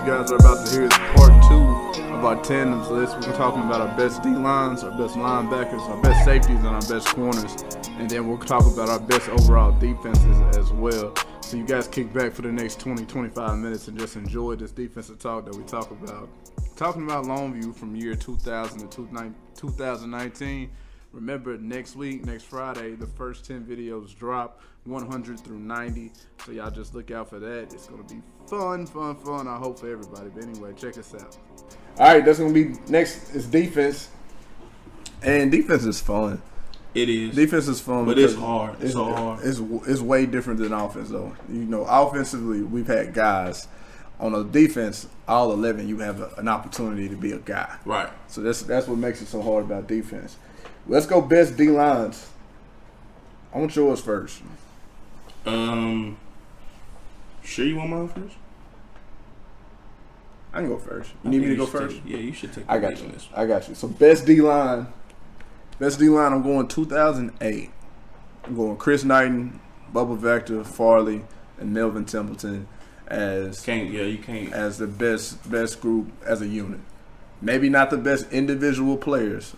guys are about to hear is part 2 of our Tandems list. We're talking about our best D-lines, our best linebackers, our best safeties, and our best corners. And then we'll talk about our best overall defenses as well. So you guys kick back for the next 20-25 minutes and just enjoy this defensive talk that we talk about. Talking about Longview from year 2000 to 2019. Remember, next Friday, the first 10 videos drop, 100 through 90. So y'all just look out for that. It's going to be fun, I hope, for everybody. But anyway, check us out. All right, that's going to be next is defense. And defense is fun. It is. Defense is fun. But it's hard. It's hard. It's way different than offense, though. You know, offensively, we've had guys. On a defense, all 11, you have an opportunity to be a guy. Right. So that's what makes it so hard about defense. Let's go best D-lines. I want yours first. Sure you want mine first? I can go first. You need me to go first? Yeah, you should take the I got you. So best D-line. I'm going 2008. I'm going Chris Knighton, Bubba Vector, Farley, and Melvin Templeton as the best group as a unit. Maybe not the best individual players,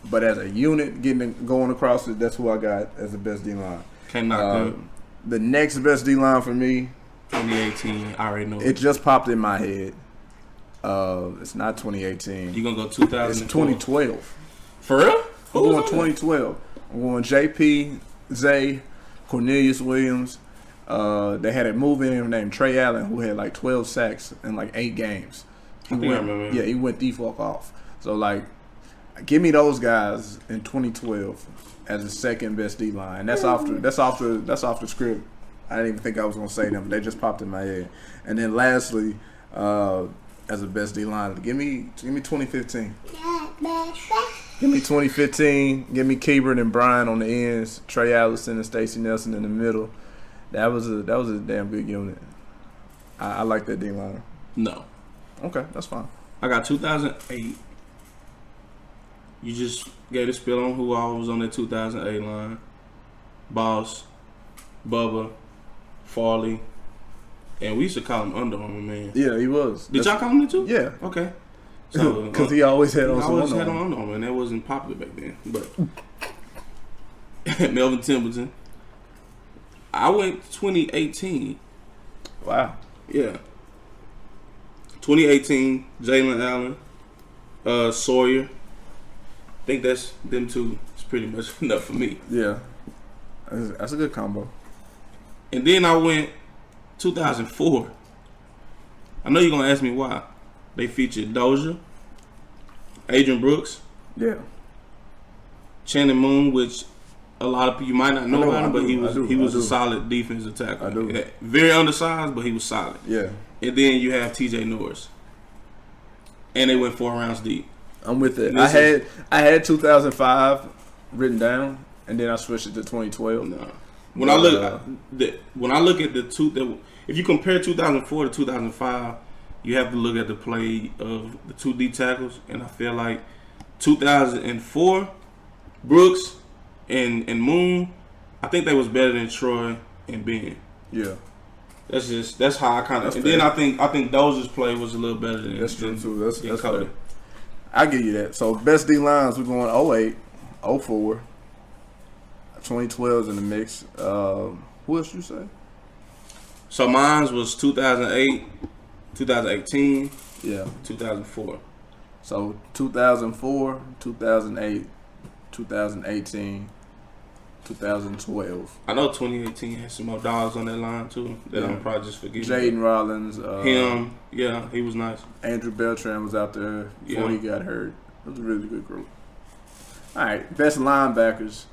but as a unit, going across it, that's who I got as the best D-line. Can't knock them. The next best D-line for me, 2018. I already know. It just popped in my head. It's not 2018. You gonna go 2000? It's 2012. For real? I'm going 2012. I'm going JP, Zay, Cornelius Williams. They had a move-in named Trey Allen who had like 12 sacks in like 8 games. I remember. Yeah, he went the fuck off. So like, give me those guys in 2012 as the second best D-line. That's off the script. I didn't even think I was gonna say them. They just popped in my head. And then lastly, as the best D-line, give me 2015. Give me 2015. Give me Keeburn and Brian on the ends. Trey Allison and Stacey Nelson in the middle. That was a damn good unit. I like that D-line. No. Okay, that's fine. I got 2008. You just gave a spill on who all was on that 2008 line. Boss, Bubba, Farley, and we used to call him Under Armour, man. Yeah, he was. Did y'all call him that too? Yeah. Okay. So because he always had on Under Armour, and that wasn't popular back then. But Melvin Templeton. I went 2018. Wow. Yeah. 2018, Jalen Allen, Sawyer. I think that's them two. It's pretty much enough for me. Yeah. That's a good combo. And then I went 2004. I know you're going to ask me why. They featured Dozier, Adrian Brooks. Yeah. Channing Moon, which a lot of people, you might not know about him, but he was a solid defensive tackle. I do. Very undersized, but he was solid. Yeah. And then you have TJ Norris. And they went 4 rounds deep. I'm with it. I had 2005 written down, and then I switched it to 2012. No. When I look at the two, if you compare 2004 to 2005, you have to look at the play of the 2 D tackles, and I feel like 2004, Brooks and Moon, I think they was better than Troy and Ben. Yeah. That's how I kind of. And fair. Then I think Dozier's play was a little better than. That's true too. That's Cody. Fair. I give you that. So best D lines, we're going 08, 04, 2012 is in the mix. Who else you say? So mine was 2008, 2018, 2004. So 2004, 2008, 2018. 2012. I know 2018 had some more dogs on that line too that I'm probably just forgetting. Jaden Rollins. He was nice. Andrew Beltran was out there before he got hurt. It was a really good group. All right, best linebackers.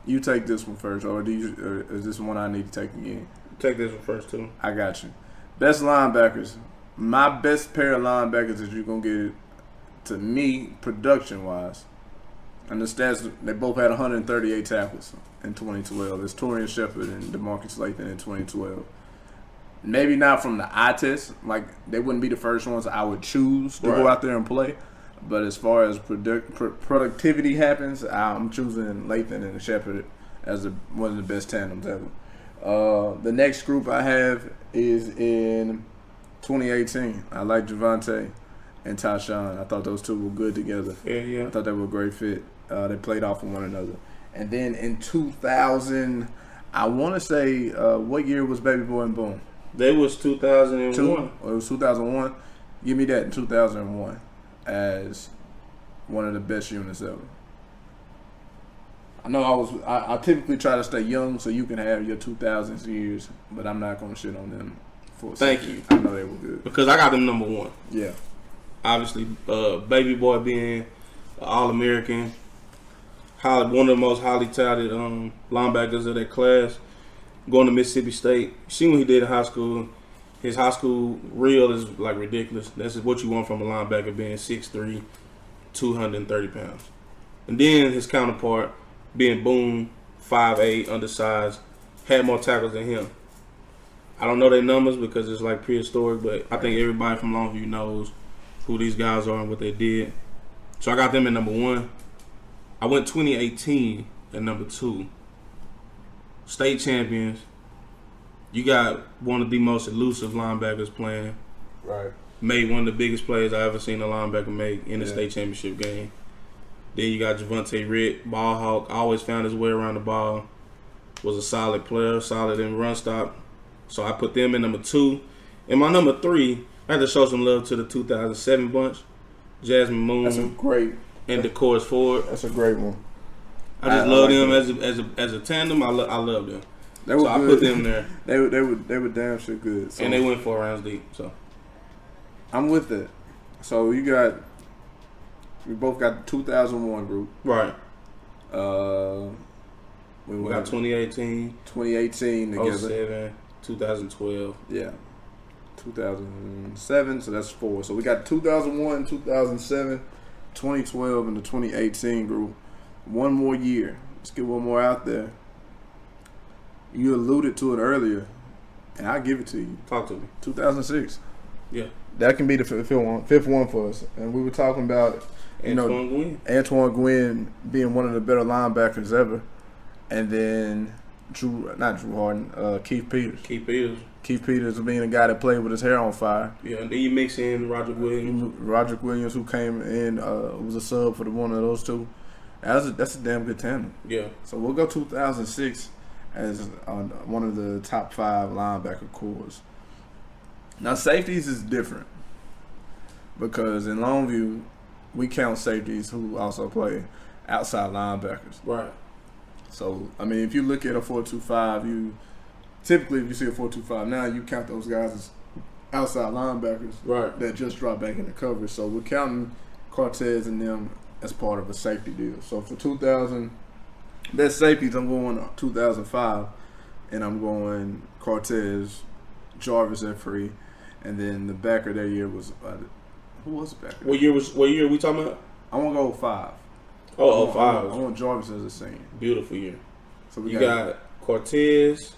You take this one first, or is this one I need to take again? Take this one first too. I got you. Best linebackers. My best pair of linebackers that you're gonna get to me production wise. And the stats, they both had 138 tackles in 2012. It's Torian Shepard and DeMarcus Lathan in 2012. Maybe not from the eye test. Like, they wouldn't be the first ones I would choose to go out there and play. But as far as productivity happens, I'm choosing Lathan and Shepard as one of the best tandems ever. The next group I have is in 2018. I like Javante and Tyshawn. I thought those two were good together. Yeah. I thought they were a great fit. They played off of one another. And then in 2000, I want to say, what year was Baby Boy and Boom? They was 2001. It was 2001. Give me that in 2001 as one of the best units ever. I know I typically try to stay young so you can have your 2000s years, but I'm not going to shit on them for a Thank second. you. I know they were good. Because I got them number one. Yeah. Obviously, Baby Boy being an All-American, one of the most highly touted linebackers of that class, going to Mississippi State. You see what he did in high school. His high school reel is like ridiculous. That's what you want from a linebacker, being 6'3", 230 pounds. And then his counterpart, being Boom, 5'8", undersized, had more tackles than him. I don't know their numbers because it's like prehistoric, but I think everybody from Longview knows who these guys are and what they did. So I got them at number one. I went 2018 at number two. State champions. You got one of the most elusive linebackers playing. Right. Made one of the biggest plays I ever seen a linebacker make in a state championship game. Then you got Javante Ritt, ball hawk, always found his way around the ball. Was a solid player, solid in run stop. So I put them in number two. And my number three, I had to show some love to the 2007 bunch. Jasmine Moon. That's a great. And DeCourse Ford. That's a great one. I just love them as a tandem. I love them. They were so good. I put them there. They were damn sure good. So and they went 4 rounds deep. So I'm with that. So we both got the 2001 group. Right. We got 2018, 2018 together. 07, 2012. Yeah. 2007, so that's 4. So we got 2001, 2007, 2012, and the 2018 group. One more year. Let's get one more out there. You alluded to it earlier, and I'll give it to you. Talk to me. 2006. Yeah. That can be the fifth one for us. And we were talking about Antoine Gwynn being one of the better linebackers ever. And then Keith Peters. Keith Peters being a guy that played with his hair on fire. Yeah, and then you mix in Roderick Williams. Who came in, was a sub for one of those two. That's a damn good tandem. Yeah. So we'll go 2006 as one of the top 5 linebacker cores. Now, safeties is different because in Longview, we count safeties who also play outside linebackers. Right. So, I mean, if you look at a 4-2-5, typically if you see a 4-2-5 now, you count those guys as outside linebackers that just drop back into coverage. So we're counting Cortez and them as part of a safety deal. So for 2000, best safeties, I'm going 2005, and I'm going Cortez, Jarvis at free, and then the backer that year was who was the backer? What year are we talking about? I want to go 05. Oh, 05. I want Jarvis as a senior. Beautiful year. So you got Cortez,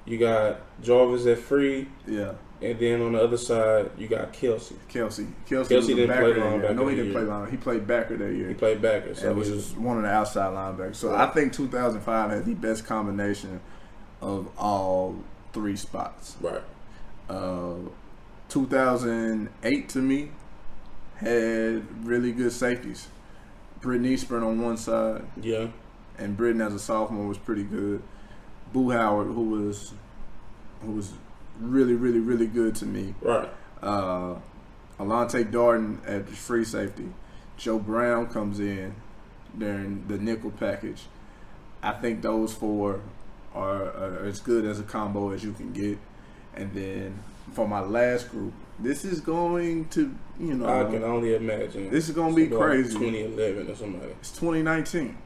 you got Jarvis at free. Yeah. And then on the other side, you got Kelsey. Kelsey didn't play linebacker. No, he didn't play linebacker. He played backer that year. He played backer. So it was one of the outside linebackers. So I think 2005 had the best combination of all 3 spots. Right. 2008 to me had really good safeties. Brittany Eastburn on one side. Yeah. And Britton as a sophomore was pretty good. Boo Howard, who was really, really, really good to me. Right. Alante Darden at free safety. Joe Brown comes in during the nickel package. I think those 4 are as good as a combo as you can get. And then for my last group, this is going to, I can only imagine. This is going to be crazy. 2011 or somebody. It's 2019.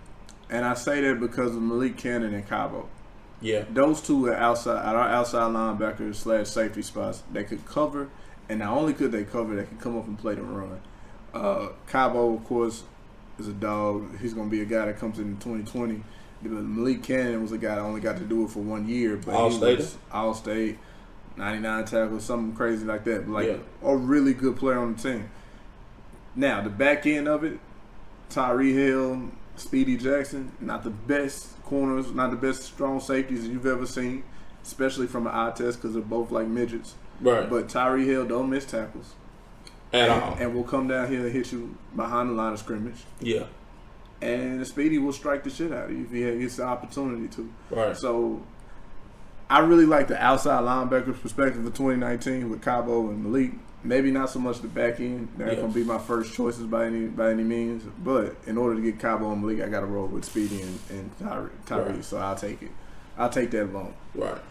And I say that because of Malik Cannon and Cabo. Yeah. Those two are our outside linebackers / safety spots. They could cover, and not only could they cover, they could come up and play the run. Cabo, of course, is a dog. He's going to be a guy that comes in 2020. Malik Cannon was a guy that only got to do it for 1 year. But All-State, 99 tackles, something crazy like that. But a really good player on the team. Now, the back end of it, Tyree Hill, Speedy Jackson, not the best corners, not the best strong safeties you've ever seen. especially from an eye test because they're both like midgets. Right. But Tyree Hill don't miss tackles at all, and will come down here and hit you behind the line of scrimmage. Yeah. And Speedy will strike the shit out of you if he gets the opportunity to. Right. So I really like the outside linebackers perspective of 2019 with Cabo and Malik. Maybe not so much the back end. They're not going to be my first choices by any means. But in order to get Cabo and Malik, I got to roll with Speedy and Tyree. Right. So I'll take it. I'll take that loan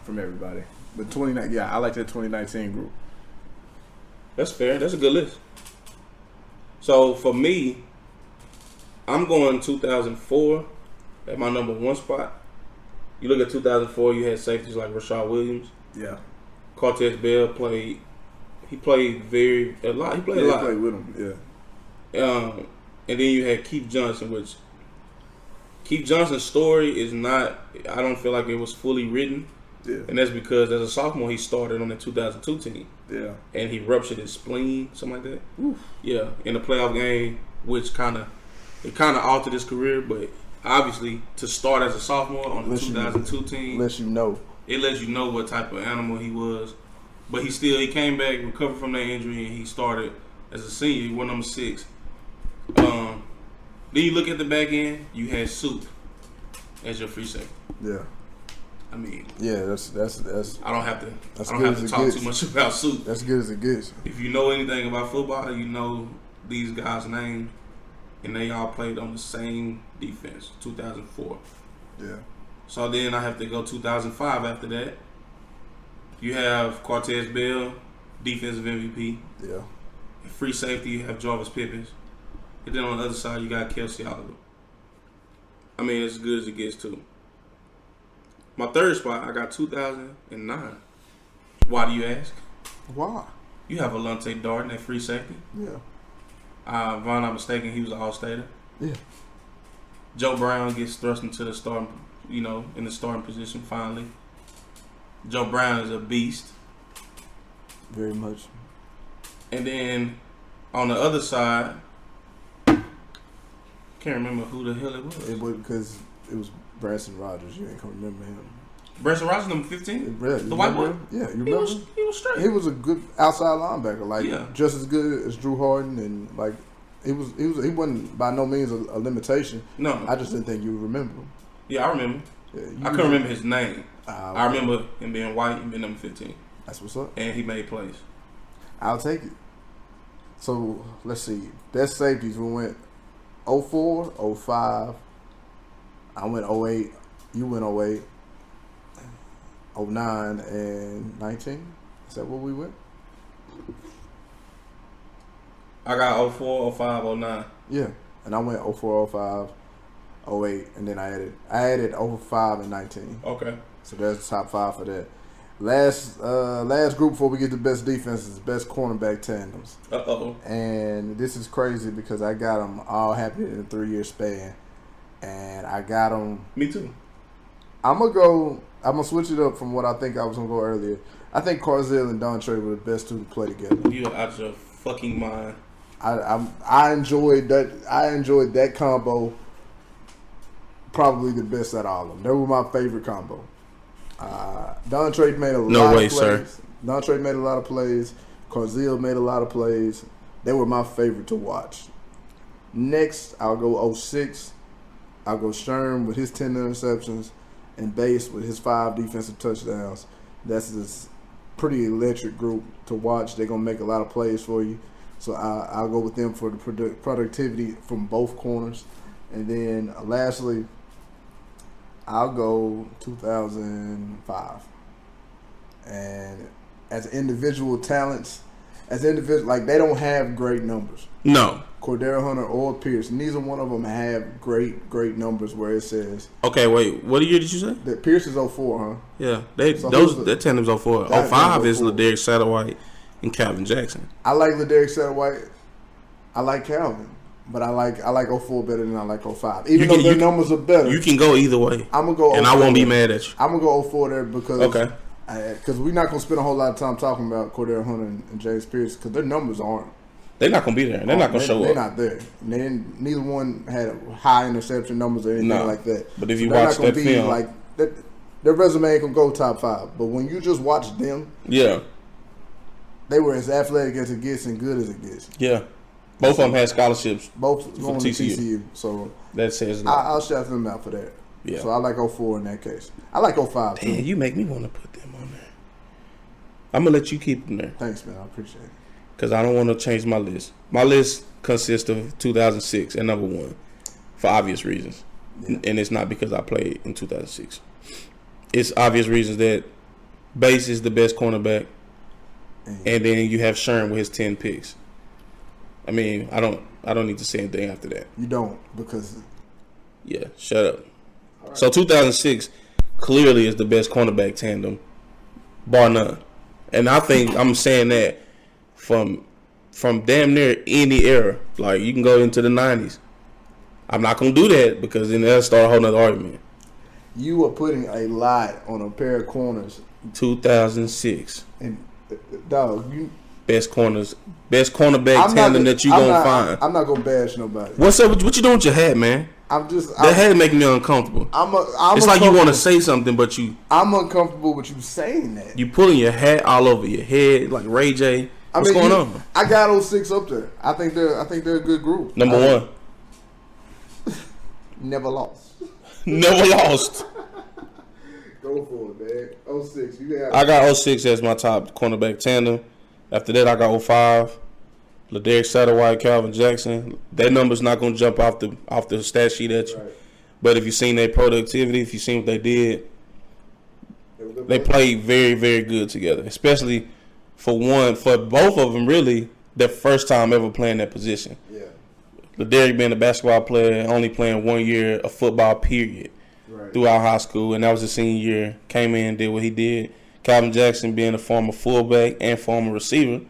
from everybody. But I like that 2019 group. That's fair. That's a good list. So for me, I'm going 2004 at my number one spot. You look at 2004, you had safeties like Rashad Williams. Yeah. Cortez Bell played. He played a lot. He played a lot. He played with him, yeah. And then you had Keith Johnson, which Keith Johnson's story is not, I don't feel like it was fully written. Yeah. And that's because as a sophomore, he started on the 2002 team. Yeah. And he ruptured his spleen, something like that. Oof. Yeah, in a playoff game, which kind of altered his career. But obviously, to start as a sophomore on the 2002 team, it lets you know what type of animal he was. But he came back, recovered from that injury, and he started as a senior. He went number 6. Then you look at the back end, you had Soup as your free safety. Yeah. I mean, yeah, that's. I don't have to talk too much about Soup. That's good as it gets. If you know anything about football, you know these guys' names, and they all played on the same defense. 2004. Yeah. So then I have to go 2005 after that. You have Cortez Bell, defensive MVP. Yeah. Free safety, you have Jarvis Pippins. And then on the other side, you got Kelsey Oliver. I mean, it's as good as it gets, too. My third spot, I got 2009. Why do you ask? Why? You have Alante Darden at free safety. Yeah. If I'm not mistaken, he was an All-Stater. Yeah. Joe Brown gets thrust into the starting, in the starting position finally. Joe Brown is a beast. Very much. And then on the other side, can't remember who the hell it was. It was because it was Branson Rogers. You ain't gonna remember him. Branson Rogers, number 15? The white boy? Yeah, you remember? He was straight. He was a good outside linebacker, just as good as Drew Harden, and he wasn't by no means a limitation. No. I just didn't think you would remember him. Yeah, I remember. Yeah, I couldn't remember his name. Okay. I remember him being white and being number 15. That's what's up. And he made plays. I'll take it. So, let's see. Best safeties, we went 04, 05. I went 08. You went 08. 09 and 19. Is that what we went? I got 04, 05, 09. Yeah. And I went 04, 05, 08. And then I added 05 and 19. Okay. So that's the top 5 for that. Last group before we get to best defenses, best cornerback tandems. Uh-oh. And this is crazy because I got them all happening in a 3-year span. And I got them. Me too. I'm going to switch it up from what I think I was going to go earlier. I think Carzell and Dontre were the best two to play together. You're out your fucking mind. I enjoyed that. I enjoyed that combo probably the best out of all of them. They were my favorite combo. Dontre made a lot of plays. Sir. Dontre made a lot of plays. Carzell made a lot of plays. They were my favorite to watch. Next, I'll go 06. I'll go Sherm with his 10 interceptions and Bass with his 5 defensive touchdowns. That's this pretty electric group to watch. They're going to make a lot of plays for you. So I'll go with them for the productivity from both corners. And then lastly, I'll go 2005. And as individual talents, they don't have great numbers. No. Cordero Hunter or Pierce, neither one of them have great numbers where it says. Okay, wait. What year did you say? That Pierce is 04, huh? Yeah, that tandem's 04. 05 is LaDerrick Satterwhite and Calvin Jackson. I like LaDerrick Satterwhite. I like Calvin. But I like 04 better than I like 05. Even though their numbers are better. You can go either way. I'm going to go 04. And I won't be mad at you. I'm going to go 04 there because because we're not going to spend a whole lot of time talking about Cordero Hunter and James Pierce because their numbers aren't. They're not going to be there. They're not going to show up. They're not there. Neither one had high interception numbers or anything like that. But if you watch that film. Their resume ain't gonna go top 5. But when you just watch them, yeah, they were as athletic as it gets and good as it gets. yeah. Both of them had scholarships. Both going to TCU. TCU. So that says a lot. I'll shout them out for that. Yeah. So I like 04 in that case. I like 05 too. Damn, you make me want to put them on there. I'm gonna let you keep them there. Thanks, man. I appreciate it. Because I don't want to change my list. My list consists of 2006 and number 1 for obvious reasons. Yeah. And it's not because I played in 2006. It's obvious reasons that Bass is the best cornerback. And then you have Sherm with his 10 picks. I mean, I don't need to say anything after that. You don't, because... Yeah, shut up. Right. So 2006 clearly is the best cornerback tandem, bar none. And I think I'm saying that from damn near any era. Like, you can go into the 90s. I'm not going to do that because then that'll start a whole nother argument. You are putting a lot on a pair of corners. 2006. And, dog, you... Best cornerback tandem that you going to find. I'm not going to bash nobody. What's up? What you doing with your hat, man? That hat making me uncomfortable. It's like you want to say something, but you... I'm uncomfortable with you saying that. You pulling your hat all over your head like Ray J. What's going on? I got 06 up there. I think they're a good group. Number 1. Never lost. Never lost. Go for it, man. 06. I got 06 as my top cornerback tandem. After that, I got 05. LaDerrick Satterwhite, Calvin Jackson. That number's not going to jump off the stat sheet at you. Right. But if you've seen their productivity, if you've seen what they did, they played very, very good together. Especially for both of them, really, their first time ever playing that position. Yeah. LaDerrick being a basketball player, only playing 1 year of football, period, throughout high school. And that was his senior year. Came in, did what he did. Calvin Jackson being a former fullback and former receiver,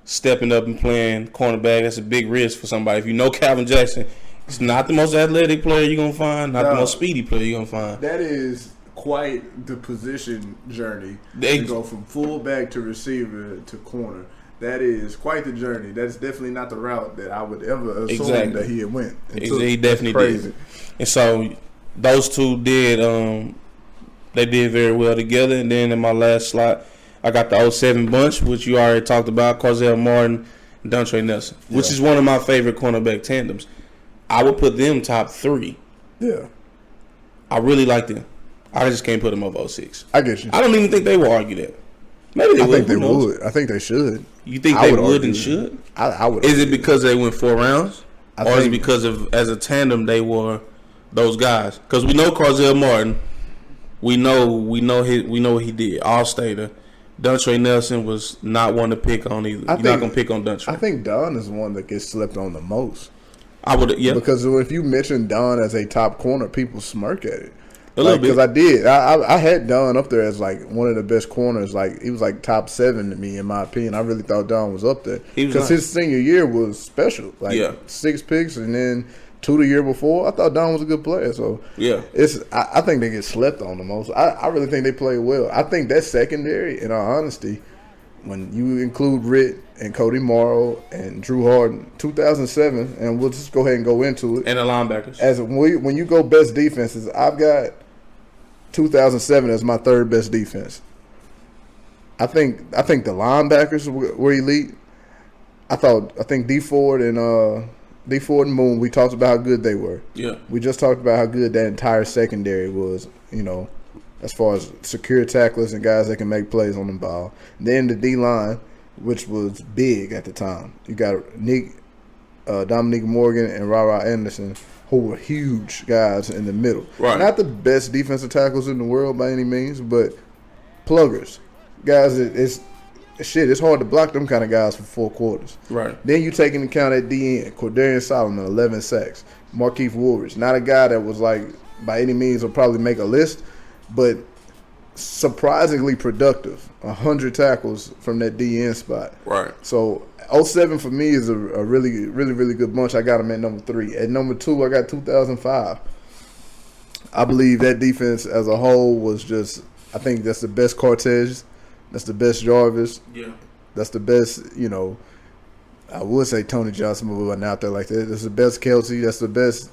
stepping up and playing cornerback. That's a big risk for somebody. If you know Calvin Jackson, he's not the most athletic player you're going to find, not the most speedy player you're going to find. That is quite the position journey to go from fullback to receiver to corner. That is quite the journey. That's definitely not the route that I would ever assume that he had went. He definitely did. And so those two did they did very well together. And then in my last slot, I got the 07 bunch, which you already talked about, Carzell Martin and Dontre Nelson, which is one of my favorite cornerback tandems. I would put them top 3. Yeah. I really like them. I just can't put them over 06. I get you. I don't even think they will argue that. Maybe they would. I think they would. I think they should. You think they would and should? I would. Is it because they went 4 rounds? Or is it because of, as a tandem, they were those guys? Because we know Carzell Martin. We know what he did. All-stater. Dontre Nelson was not one to pick on either. You're not going to pick on Dontre. I think Don is the one that gets slept on the most. I would, yeah. Because if you mention Don as a top corner, people smirk at it. A little bit. Because I did. I had Don up there as like one of the best corners. Like he was like top 7 to me in my opinion. I really thought Don was up there because his senior year was special. Like 6 picks and then 2 the year before. I thought Don was a good player. So yeah, I think they get slept on the most. I really think they play well. I think that secondary, in all honesty, when you include Ritt and Cody Morrow and Drew Harden, 2007, and we'll just go ahead and go into it. And the linebackers. When you go best defenses, I've got 2007 as my 3rd best defense. I think the linebackers were elite. I think D Ford and Moon, we talked about how good they were. Yeah. We just talked about how good that entire secondary was, as far as secure tacklers and guys that can make plays on the ball. And then the D-line, which was big at the time. You got Dominique Morgan and Ra Anderson, who were huge guys in the middle. Right. Not the best defensive tackles in the world by any means, but pluggers. Guys, it's hard to block them kind of guys for 4 quarters. Right. Then you take into account at DN, Cordarian Solomon, 11 sacks. Markeith Woolridge, not a guy that was like, by any means, will probably make a list, but surprisingly productive. 100 tackles from that DN spot. Right. So 07 for me is a really, really, really good bunch. I got him at number 3. At number 2, I got 2005. I believe that defense as a whole was just, I think that's the best Cortez. That's the best Jarvis. Yeah. That's the best, I would say Tony Johnson, but wasn't out there like that. That's the best Kelsey. That's the best.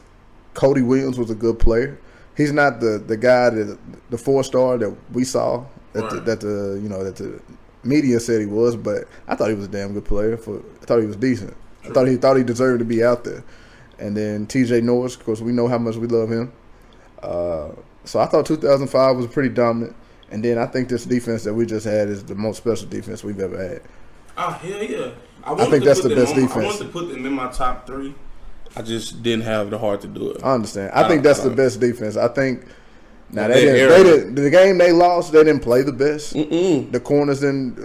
Cody Williams was a good player. he's not the guy that the 4-star that we saw that the media said he was. But I thought he was a damn good player. I thought he was decent. True. I thought he deserved to be out there. And then T.J. Norris, of course, we know how much we love him. So I thought 2005 was pretty dominant. And then I think this defense that we just had is the most special defense we've ever had. Oh, hell yeah. I think that's the best defense. I wanted to put them in my top 3. I just didn't have the heart to do it. I understand. I think that's the best defense. I think now the game they lost, they didn't play the best. Mm-mm. The corners didn't.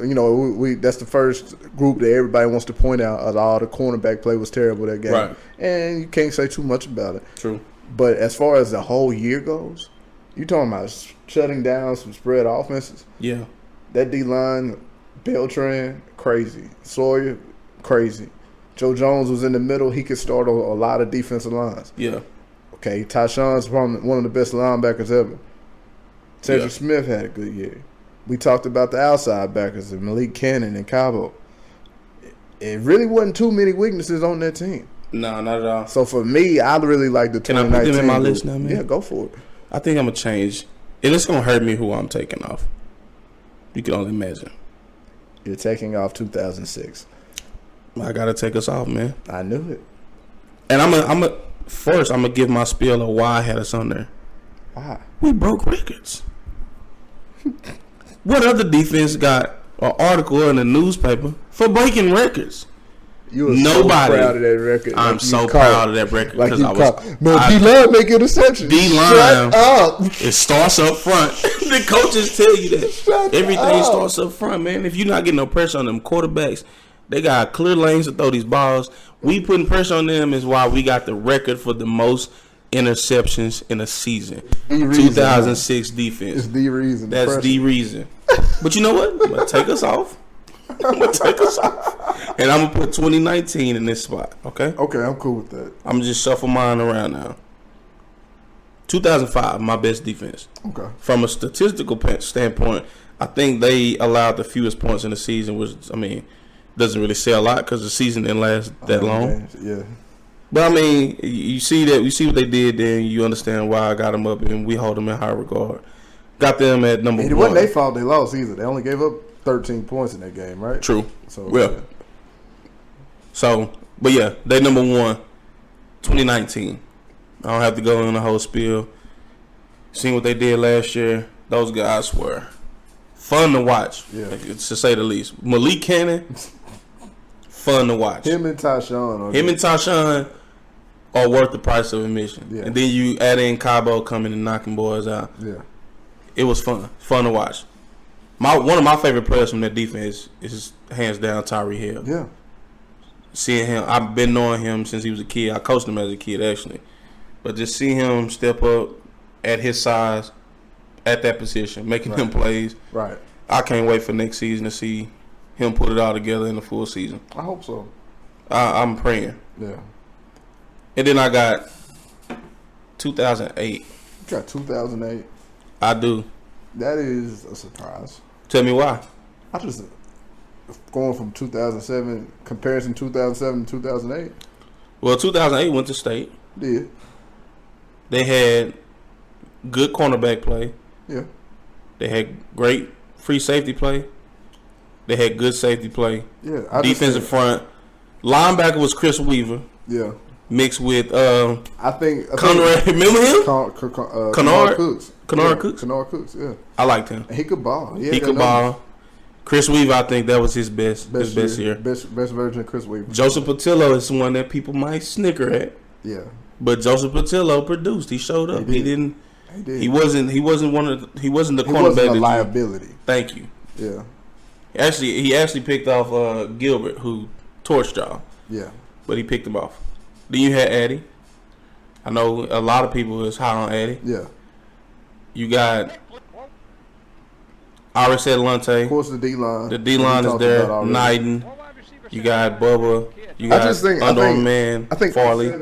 That's the first group that everybody wants to point out. All the cornerback play was terrible that game, right? And you can't say too much about it. True. But as far as the whole year goes, you talking about shutting down some spread offenses. Yeah. That D-line, Beltran, crazy. Sawyer, crazy. Joe Jones was in the middle. He could start a lot of defensive lines. Yeah. Okay, Tyshawn's probably one of the best linebackers ever. Cedric Smith had a good year. We talked about the outside backers of Malik Cannon and Cabo. It really wasn't too many weaknesses on that team. No, not at all. So for me, I really like the 2019. Can I put them in my list now, man? Yeah, go for it. I think I'm going to change. And it's going to hurt me who I'm taking off. You can only imagine. You're taking off 2006. I got to take us off, man. I knew it. And I'm going to give my spiel of why I had us on there. Why? We broke records. What other defense got an article in the newspaper for breaking records? You were so proud of that record. I'm so proud of that record because D-line make interceptions. D-line, it starts up front. The coaches tell you that. Everything starts up front, man. If you're not getting no pressure on them quarterbacks, they got clear lanes to throw these balls. We putting pressure on them is why we got the record for the most interceptions in a season. 2006 defense. It's the reason. That's the reason. But you know what? I'm going to take us off. And I'm going to put 2019 in this spot, okay? Okay, I'm cool with that. I'm going to just shuffle mine around now. 2005, my best defense. Okay. From a statistical standpoint, I think they allowed the fewest points in the season, which, doesn't really say a lot because the season didn't last that long. Yeah. But, you see what they did then, you understand why I got them up, and we hold them in high regard. Got them at number 1. It wasn't their fault they lost either. They only gave up 13 points in that game, right? True. So, but yeah, they number 1, 2019. I don't have to go on the whole spiel. Seen what they did last year. Those guys were fun to watch, to say the least. Malik Cannon, fun to watch. Him and Tyshawn are worth the price of admission. Yeah. And then you add in Cabo coming and knocking boys out. Yeah. It was fun to watch. One of my favorite players from that defense is hands down Tyree Hill. Yeah. Seeing him, I've been knowing him since he was a kid. I coached him as a kid actually, but just seeing him step up at his size, at that position, making him plays. Right. I can't wait for next season to see him put it all together in the full season. I hope so. I'm praying. Yeah. And then I got 2008. You got 2008. I do. That is a surprise. Tell me why. I just going from 2007, comparison 2007 to 2008. Well, 2008 went to state. Did. They had good cornerback play. Yeah. They had great free safety play. They had good safety play. Yeah. Defensive front. Linebacker was Chris Weaver. Yeah. Mixed with I think Conrad. Remember him? Kennard Cooks. Kennard Cooks. Kennard Cooks. Yeah. I liked him. And he could ball. He could ball. Chris Weaver, I think that was his best year. Best version of Chris Weaver. Joseph Patillo is someone that people might snicker at. Yeah. But Joseph Patillo produced. He showed up. He did. He wasn't the cornerback. He wasn't a liability. Thank you. Yeah. He actually picked off Gilbert, who torched y'all. Yeah. But he picked him off. Then you had Addy. I know a lot of people is high on Addy. Yeah. You got. I already said Lunte. Of course, the D-line. The D-line is there. Knighton. You got Bubba. You got I think Farley.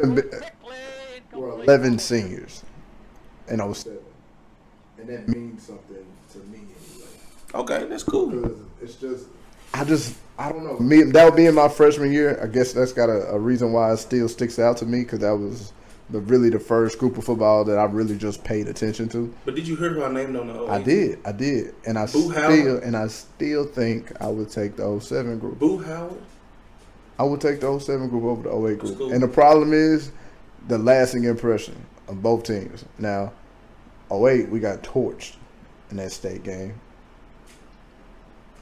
11 seniors in 07. And that means something to me anyway. Okay, that's cool. Because it's I don't know. That would be in my freshman year. I guess that's got a reason why it still sticks out to me because that was the first group of football that I really just paid attention to. But did you hear who I named on the 08? I did, and I still think I would take the 07 group. Boo Howard. I would take the 07 group over the 08 group. Cool. And the problem is the lasting impression of both teams. Now, 08, we got torched in that state game.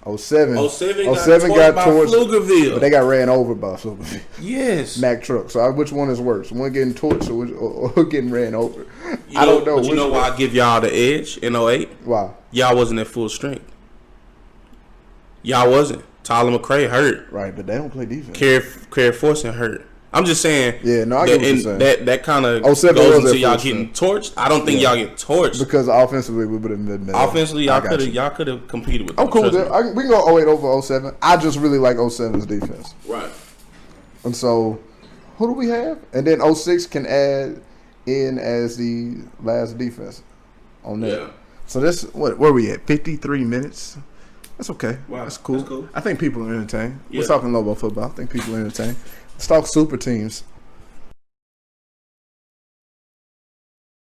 07 got torched, Pflugerville. but they got ran over by Pflugerville. Yes. Mack truck. So which one is worse? One getting torched or getting ran over? I don't know. But you know why I give y'all the edge in 08? Why? Y'all wasn't at full strength. Y'all wasn't. Tyler McCray hurt. Right, but they don't play defense. Kerry Forson hurt. I'm just saying. Yeah, no, I get what you're saying. That kind of 07 goes was into y'all full getting torched. I don't think y'all get torched. Because offensively, we would have been better. Offensively, y'all could have competed with them. I'm cool with that. We can go 08 over 07. I just really like 07's defense. Right. And so, who do we have? And then 06 can add in as the last defense on that. Yeah. So this, where are we at? 53 minutes? That's okay. Wow. That's cool. That's cool. I think people are entertained. Yeah. We're talking low ball football. I think people are entertained. Let's talk super teams.